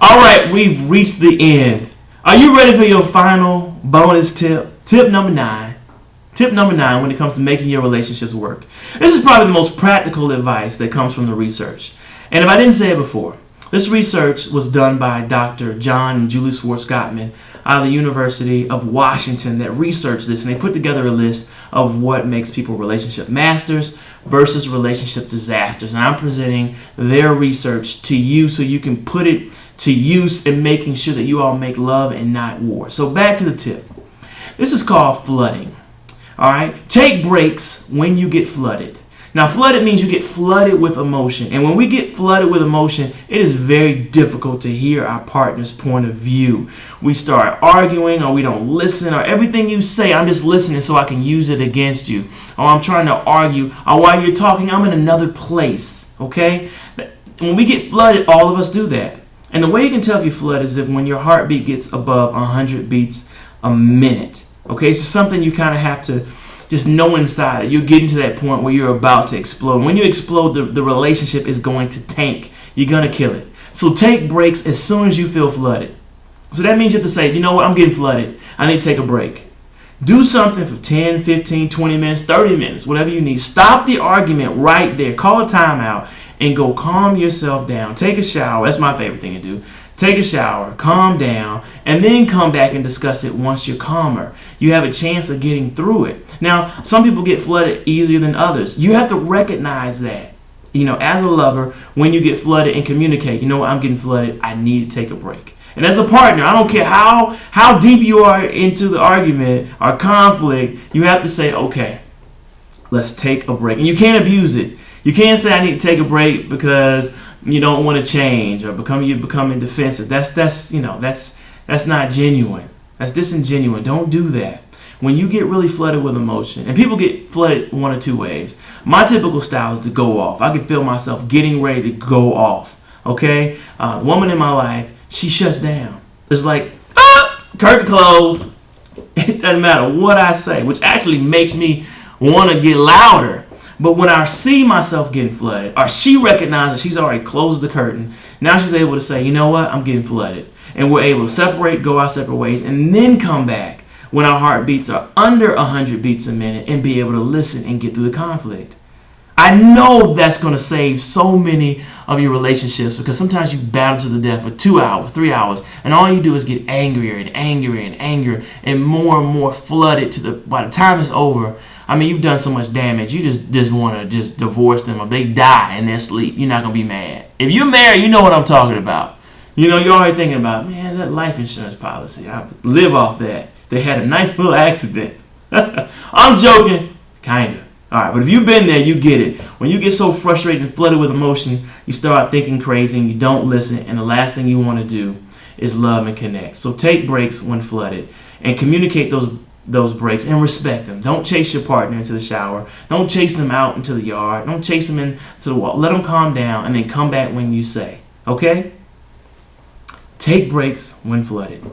All right, we've reached the end. Are you ready for your final bonus tip? Tip number 9. Tip number 9 when it comes to making your relationships work. This is probably the most practical advice that comes from the research. And if I didn't say it before, this research was done by Dr. John and Julie Schwartz Gottman out of the University of Washington that researched this, and they put together a list of what makes people relationship masters versus relationship disasters. And I'm presenting their research to you so you can put it to use in making sure that you all make love and not war. So back to the tip. This is called flooding. All right? Take breaks when you get flooded. Now, flooded means you get flooded with emotion. And when we get flooded with emotion, it is very difficult to hear our partner's point of view. We start arguing, or we don't listen, or everything you say, I'm just listening so I can use it against you. Or I'm trying to argue, or while you're talking, I'm in another place. Okay? When we get flooded, all of us do that. And the way you can tell if you're flooded is if when your heartbeat gets above 100 beats a minute. Okay? It's just something you kind of have to just know inside that you're getting to that point where you're about to explode. When you explode, the relationship is going to tank. You're going to kill it. So take breaks as soon as you feel flooded. So that means you have to say, you know what, I'm getting flooded. I need to take a break. Do something for 10, 15, 20 minutes, 30 minutes, whatever you need. Stop the argument right there. Call a timeout and go calm yourself down. Take a shower. That's my favorite thing to do. Take a shower, calm down, and then come back and discuss it once you're calmer. You have a chance of getting through it. Now, some people get flooded easier than others. You have to recognize that. You know, as a lover, when you get flooded and communicate, you know what, I'm getting flooded, I need to take a break. And as a partner, I don't care how deep you are into the argument or conflict, you have to say, okay, let's take a break. And you can't abuse it. You can't say I need to take a break because you don't want to change or you're becoming defensive. That's not genuine. That's disingenuous. Don't do that. When you get really flooded with emotion, and people get flooded one or two ways. My typical style is to go off. I can feel myself getting ready to go off. Okay? The woman in my life, she shuts down. It's like, curtain closed. It doesn't matter what I say, which actually makes me want to get louder. But when I see myself getting flooded, or she recognizes she's already closed the curtain, now she's able to say, you know what, I'm getting flooded. And we're able to separate, go our separate ways, and then come back when our heartbeats are under 100 beats a minute and be able to listen and get through the conflict. I know that's going to save so many of your relationships because sometimes you battle to the death for 2 hours, 3 hours, and all you do is get angrier and angrier and angrier and more flooded by the time it's over. I mean, you've done so much damage. You just want to just divorce them. If they die in their sleep, you're not going to be mad. If you're married, you know what I'm talking about. You know, you're already thinking about, man, that life insurance policy. I live off that. They had a nice little accident. I'm joking. Kind of. All right, but if you've been there, you get it. When you get so frustrated and flooded with emotion, you start thinking crazy and you don't listen. And the last thing you want to do is love and connect. So take breaks when flooded and communicate those breaks and respect them. Don't chase your partner into the shower. Don't chase them out into the yard. Don't chase them into the wall. Let them calm down and then come back when you say, okay? Take breaks when flooded.